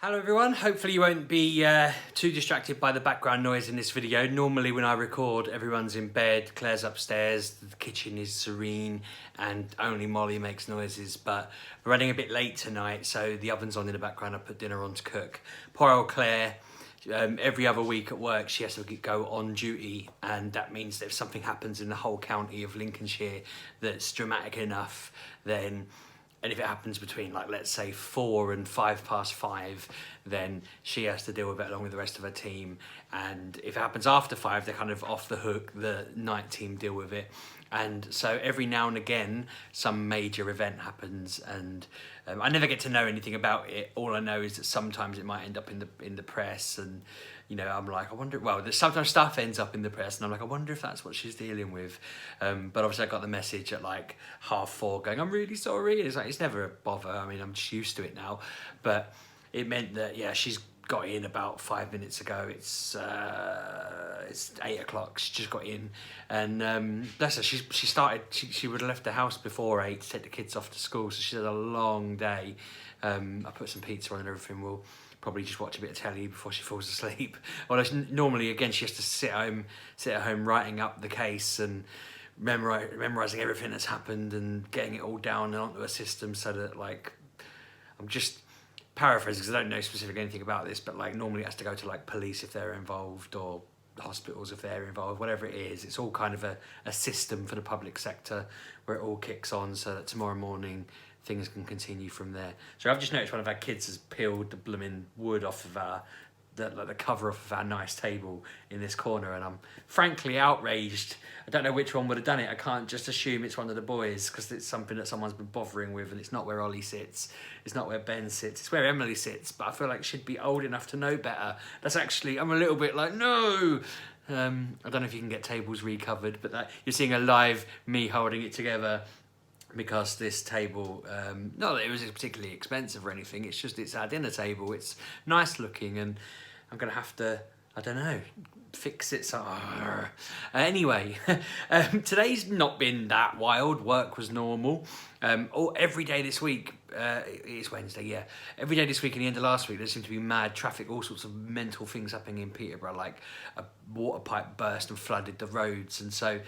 Hello everyone, hopefully you won't be too distracted by the background noise in this video. Normally when I record, everyone's in bed, Claire's upstairs, the kitchen is serene and only Molly makes noises, but we're running a bit late tonight, so the oven's on in the background. I put dinner on to cook. Poor old Claire, every other week at work she has to go on duty, and that means that if something happens in the whole county of Lincolnshire that's dramatic enough, then and if it happens between, like, let's say 4 and 5 past 5, then she has to deal with it along with the rest of her team. And if it happens after 5, they're kind of off the hook, the night team deal with it. And so every now and again, some major event happens, and I never get to know anything about it. All I know is that sometimes it might end up in the press, and you know, I'm like, I wonder. Well, sometimes stuff ends up in the press, and I'm like, I wonder if that's what she's dealing with. But obviously, I got the message at like 4:30, going, "I'm really sorry." And it's like, it's never a bother. I mean, I'm just used to it now. But it meant that she's got in about 5 minutes ago. It's 8 o'clock. She just got in, and bless her. She would have left the house before 8 to take the kids off to school. So she had a long day. I put some pizza on and everything. We'll probably just watch a bit of telly before she falls asleep. Well, normally again she has to sit at home writing up the case and memorizing everything that's happened and getting it all down and onto a system, so that, like, I'm just paraphrasing because I don't know specifically anything about this, but like normally it has to go to like police if they're involved, or hospitals if they're involved, whatever it is. It's all kind of a system for the public sector where it all kicks on, so that tomorrow morning things can continue from there. So I've just noticed one of our kids has peeled the blooming wood off of the cover off of our nice table in this corner, and I'm frankly outraged. I don't know which one would have done it. I can't just assume it's one of the boys, because it's something that someone's been bothering with, and it's not where Ollie sits, it's not where Ben sits, it's where Emily sits, but I feel like she'd be old enough to know better. I'm a little bit like, no! I don't know if you can get tables recovered, but you're seeing a live me holding it together, because this table, not that it was particularly expensive or anything, it's just it's our dinner table. It's nice looking, and I'm gonna have to, I don't know, fix it. So anyway, today's not been that wild. Work was normal. Every day this week, it's Wednesday, yeah. Every day this week and the end of last week, there seemed to be mad traffic, all sorts of mental things happening in Peterborough, like a water pipe burst and flooded the roads, and so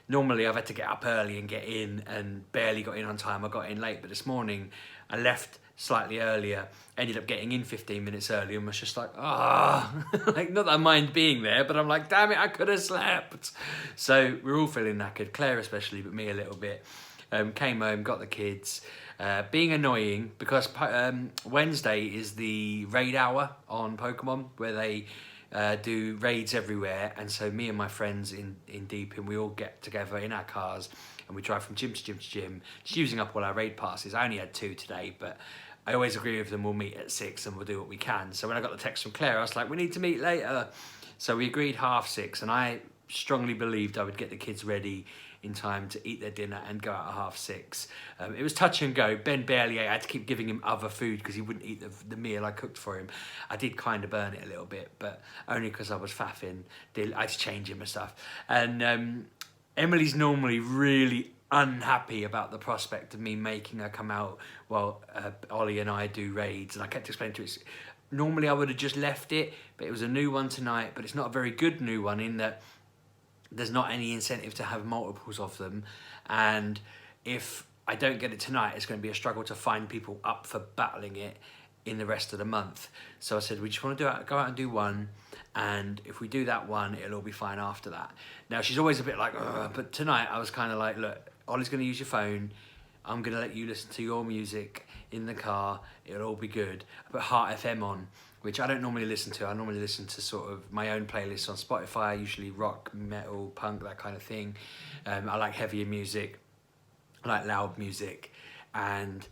normally I've had to get up early and get in, and barely got in on time. I got in late, but this morning I left slightly earlier, ended up getting in 15 minutes early, and was just like, like, not that I mind being there, but I'm like, damn it, I could have slept. So we're all feeling knackered, Claire especially, but me a little bit. Came home, got the kids, being annoying, because Wednesday is the raid hour on Pokemon, where they do raids everywhere, and so me and my friends in Deepin, we all get together in our cars and we drive from gym to gym to gym, just using up all our raid passes. I only had 2 today, but I always agree with them, we'll meet at 6 and we'll do what we can. So when I got the text from Claire, I was like, we need to meet later. So we agreed 6:30, and I strongly believed I would get the kids ready in time to eat their dinner and go out at 6:30. It was touch and go. Ben barely ate. I had to keep giving him other food because he wouldn't eat the meal I cooked for him. I did kind of burn it a little bit, but only because I was faffing. I had to change him and stuff. And Emily's normally really unhappy about the prospect of me making her come out while Ollie and I do raids, and I kept explaining to her, normally I would have just left it, but it was a new one tonight, but it's not a very good new one in that there's not any incentive to have multiples of them, and if I don't get it tonight, it's going to be a struggle to find people up for battling it in the rest of the month. So I said, we just want to go out and do one, and if we do that one, it'll all be fine after that. Now, she's always a bit like, ugh, but tonight I was kind of like, look, Ollie's going to use your phone, I'm going to let you listen to your music in the car, it'll all be good. I put Heart FM on, which I don't normally listen to. I normally listen to sort of my own playlists on Spotify, usually rock, metal, punk, that kind of thing. I like heavier music, I like loud music, and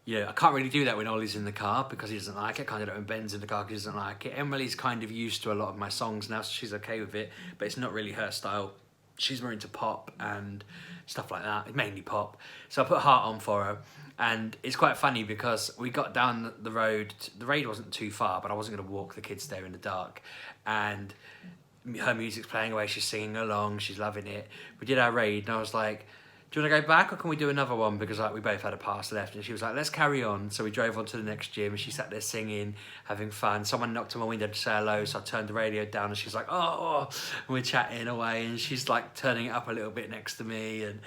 I can't really do that when Ollie's in the car because he doesn't like it. I can't do that when Ben's in the car because he doesn't like it. Emily's kind of used to a lot of my songs now, so she's okay with it, but it's not really her style. She's more into pop and stuff like that, mainly pop. So I put Heart on for her, and it's quite funny because we got down the road. The raid wasn't too far, but I wasn't going to walk the kids there in the dark, and her music's playing away, she's singing along, she's loving it. We did our raid, and I was like, do you want to go back or can we do another one? Because like we both had a pass left, and she was like, let's carry on. So we drove on to the next gym, and she sat there singing, having fun. Someone knocked on my window to say hello, so I turned the radio down, and she's like, oh, and we're chatting away, and she's like turning it up a little bit next to me. And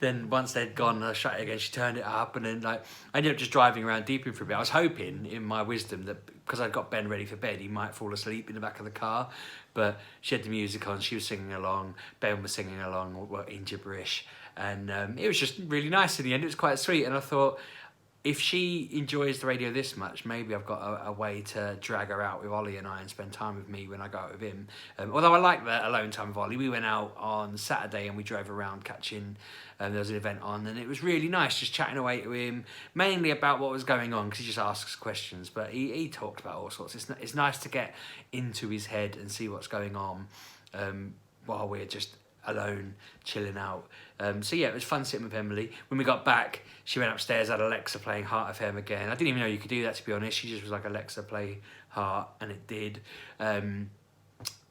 then once they'd gone and I shut it again, she turned it up, and then like I ended up just driving around deeping for a bit. I was hoping, in my wisdom, that because I'd got Ben ready for bed, he might fall asleep in the back of the car. But she had the music on, she was singing along, Ben was singing along in gibberish, and it was just really nice in the end. It was quite sweet, and I thought, if she enjoys the radio this much, maybe I've got a way to drag her out with Ollie and I and spend time with me when I go out with him. Although I like that alone time with Ollie. We went out on Saturday and we drove around catching, there was an event on, and it was really nice just chatting away to him, mainly about what was going on, because he just asks questions, but he talked about all sorts. It's nice to get into his head and see what's going on while we're just alone, chilling out. So yeah, it was fun sitting with Emily. When we got back, she went upstairs, had Alexa playing Heart FM again. I didn't even know you could do that, to be honest. She just was like, Alexa, play Heart, and it did.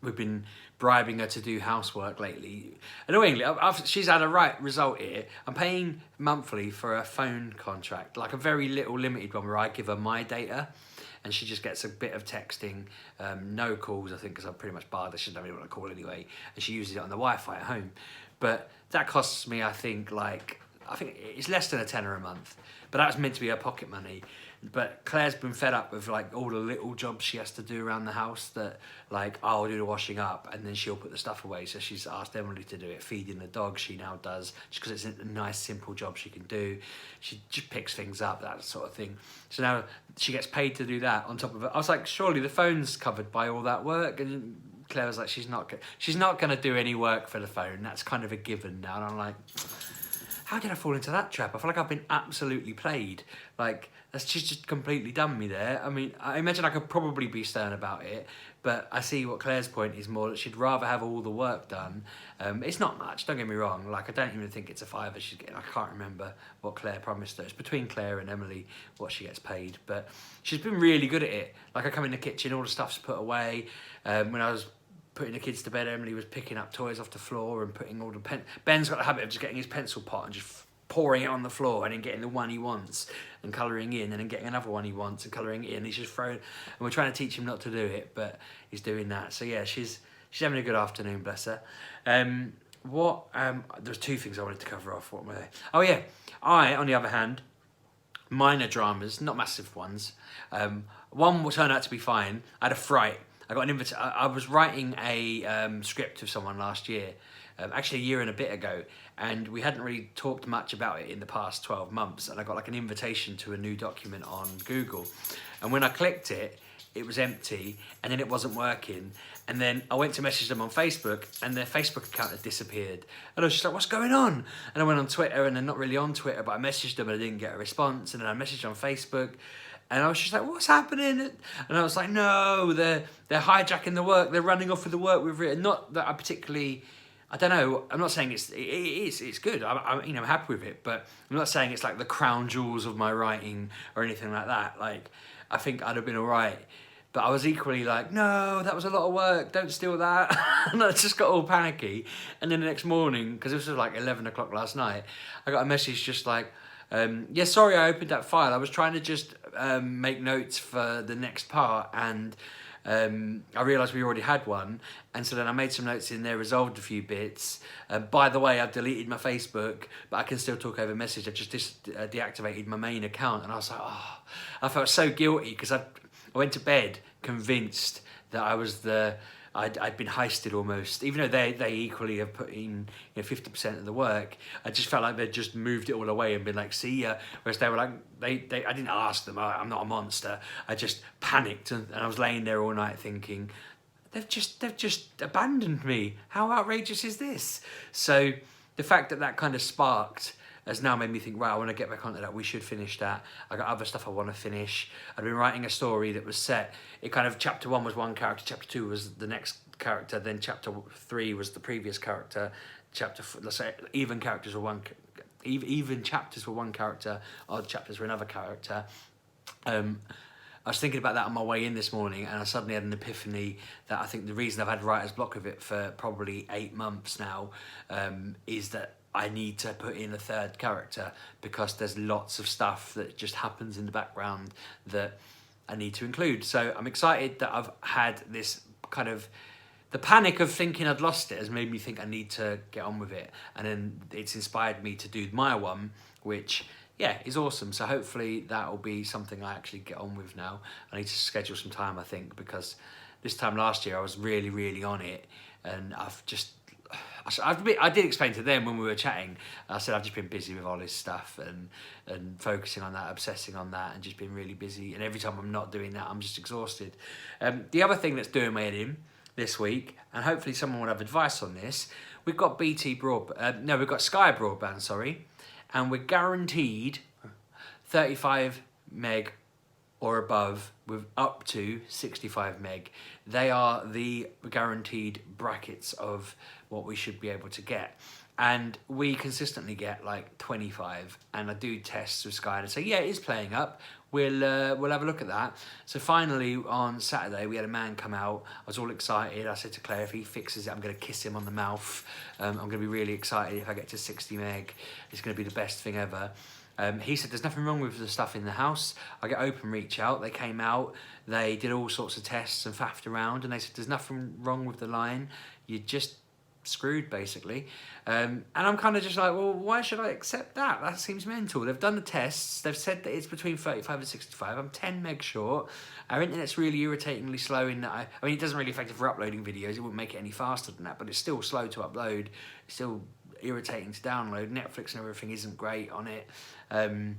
We've been bribing her to do housework lately. Annoyingly, she's had a right result here. I'm paying monthly for a phone contract, like a very little limited one where I give her my data, and she just gets a bit of texting, no calls, I think, because I'm pretty much barred. She doesn't really want to call anyway, and she uses it on the Wi-Fi at home. But that costs me, I think it's less than a tenner a month, but that was meant to be her pocket money. But Claire's been fed up with like all the little jobs she has to do around the house, that like I'll do the washing up and then she'll put the stuff away. So she's asked Emily to do it. Feeding the dog she now does, just because it's a nice simple job she can do. She just picks things up, that sort of thing. So now she gets paid to do that on top of it. I was like, surely the phone's covered by all that work, and Claire was like, she's not going to do any work for the phone. That's kind of a given now. And I'm like, how did I fall into that trap? I feel like I've been absolutely played. Like, she's just completely done me there. I mean, I imagine I could probably be stern about it, but I see what Claire's point is more, that she'd rather have all the work done. It's not much, don't get me wrong. Like, I don't even think it's a fiver she's getting. I can't remember what Claire promised her. It's between Claire and Emily what she gets paid, but she's been really good at it. Like, I come in the kitchen, all the stuff's put away. When I was putting the kids to bed, Emily was picking up toys off the floor and putting all the Ben's got the habit of just getting his pencil pot and just pouring it on the floor, and then getting the one he wants and colouring in, and then getting another one he wants and colouring in. He's just throwing, and we're trying to teach him not to do it, but he's doing that. So yeah, she's having a good afternoon, bless her. There's two things I wanted to cover off. What were they? Oh yeah, I, on the other hand, minor dramas, not massive ones. One will turn out to be fine. I had a fright. I got an invitation. I was writing a script with someone last year, actually a year and a bit ago, and we hadn't really talked much about it in the past 12 months, and I got like an invitation to a new document on Google, and when I clicked it, it was empty, and then it wasn't working, and then I went to message them on Facebook, and their Facebook account had disappeared, and I was just like, what's going on? And I went on Twitter, and they're not really on Twitter, but I messaged them and I didn't get a response, and then I messaged on Facebook, and I was just like, what's happening? And I was like, no, they're hijacking the work. They're running off with the work we've written. Not that I particularly, I don't know. I'm not saying it's good. I'm happy with it, but I'm not saying it's like the crown jewels of my writing or anything like that. Like, I think I'd have been all right. But I was equally like, no, that was a lot of work. Don't steal that. And I just got all panicky. And then the next morning, because this was like 11 o'clock last night, I got a message just like, yeah, sorry, I opened that file. I was trying to just make notes for the next part, and I realised we already had one, and so then I made some notes in there, resolved a few bits. By the way, I've deleted my Facebook, but I can still talk over message. I just deactivated my main account, and I was like, oh, I felt so guilty, because I went to bed convinced that I was I'd been heisted almost, even though they equally have put in 50% of the work. I just felt like they'd just moved it all away and been like, see ya. Whereas they were like, I didn't ask them, I'm not a monster. I just panicked, and I was laying there all night thinking, they've just abandoned me. How outrageous is this? So the fact that kind of sparked has now made me think, right, I want to get back onto that. We should finish that. I got other stuff I want to finish. I'd been writing a story that was set. It kind of, chapter 1 was one character, chapter 2 was the next character, then chapter 3 was the previous character. Let's say even characters were even chapters were one character, odd chapters were another character. I was thinking about that on my way in this morning, and I suddenly had an epiphany that I think the reason I've had writer's block of it for probably 8 months now is that I need to put in a third character because there's lots of stuff that just happens in the background that I need to include. So I'm excited that I've had this kind of, the panic of thinking I'd lost it has made me think I need to get on with it. And then it's inspired me to do my one, which, yeah, is awesome. So hopefully that will be something I actually get on with now. I need to schedule some time, I think, because this time last year I was really, really on it. And I did explain to them when we were chatting, I said I've just been busy with all this stuff and focusing on that, obsessing on that, and just been really busy. And every time I'm not doing that, I'm just exhausted. The other thing that's doing my head in this week, and hopefully someone will have advice on this, we've got we've got Sky Broadband, sorry, and we're guaranteed 35 meg or above with up to 65 meg. They are the guaranteed brackets of what we should be able to get. And we consistently get like 25, and I do tests with Sky and I say, yeah, it is playing up. We'll have a look at that. So finally on Saturday, we had a man come out. I was all excited. I said to Claire, if he fixes it, I'm gonna kiss him on the mouth. I'm gonna be really excited if I get to 60 meg. It's gonna be the best thing ever. He said there's nothing wrong with the stuff in the house. I get OpenReach out. They came out, they did all sorts of tests and faffed around, and they said there's nothing wrong with the line. You're just screwed, basically. And I'm kind of just like, well, why should I accept that? That seems mental. They've done the tests. They've said that it's between 35 and 65. I'm 10 meg short. Our internet's really irritatingly slow in that I mean, it doesn't really affect it for uploading videos. It wouldn't make it any faster than that, but it's still slow to upload. It's still irritating to download. Netflix and everything isn't great on it. I'm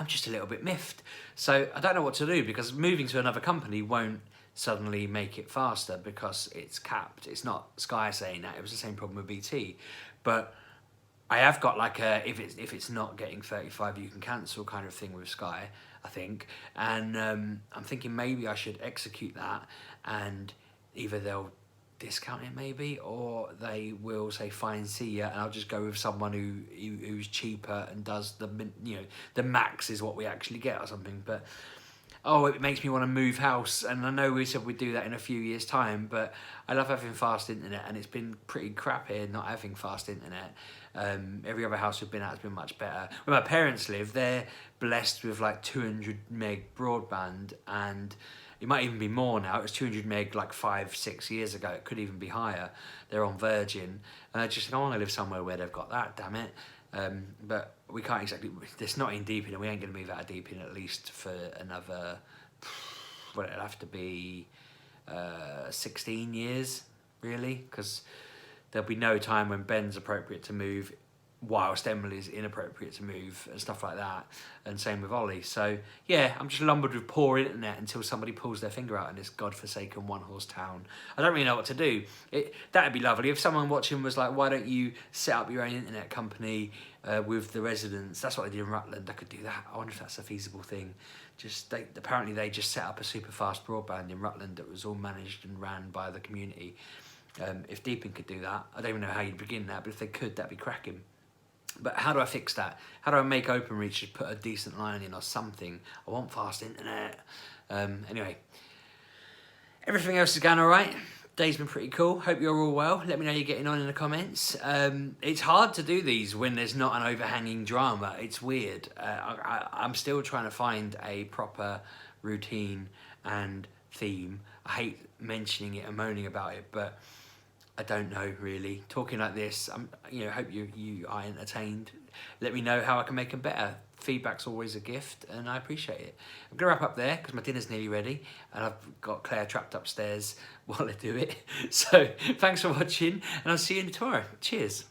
just a little bit miffed. So I don't know what to do, because moving to another company won't suddenly make it faster because it's capped. It's not Sky saying that. It was the same problem with BT. But I have got like a, if it's not getting 35, you can cancel kind of thing with Sky, I think. And I'm thinking maybe I should execute that, and either they'll discount it maybe, or they will say fine, see ya, and I'll just go with someone who's cheaper and does the, you know, the max is what we actually get or something. But oh, it makes me want to move house, and I know we said we'd do that in a few years time, but I love having fast internet, and it's been pretty crap here not having fast internet. Every other house we've been at has been much better. Where my parents live, they're blessed with like 200 meg broadband, and it might even be more now. It was 200 meg like 5-6 years ago. It could even be higher. They're on Virgin. And I just think I want to live somewhere where they've got that, damn it. But we can't exactly, it's not in Deeping, and we ain't going to move out of Deeping at least for another, well, it'll have to be 16 years, really, because there'll be no time when Ben's appropriate to move whilst Emily's inappropriate to move and stuff like that, and same with Ollie. So yeah, I'm just lumbered with poor internet until somebody pulls their finger out in this godforsaken one-horse town. I don't really know what to do. That'd be lovely if someone watching was like, why don't you set up your own internet company with the residents? That's what they did in Rutland. I could do that. I wonder if that's a feasible thing. Apparently they just set up a super fast broadband in Rutland that was all managed and ran by the community. If Deeping could do that, I don't even know how you'd begin that, but if they could, that'd be cracking. But how do I fix that? How do I make OpenReach just put a decent line in or something? I want fast internet. Anyway, everything else is going all right. Day's been pretty cool. Hope you're all well. Let me know how you're getting on in the comments. It's hard to do these when there's not an overhanging drama. It's weird. I'm still trying to find a proper routine and theme. I hate mentioning it and moaning about it, but I don't know really. Talking like this, hope you are entertained. Let me know how I can make them better. Feedback's always a gift, and I appreciate it. I'm gonna wrap up there because my dinner's nearly ready, and I've got Claire trapped upstairs while I do it. So thanks for watching, and I'll see you tomorrow. Cheers.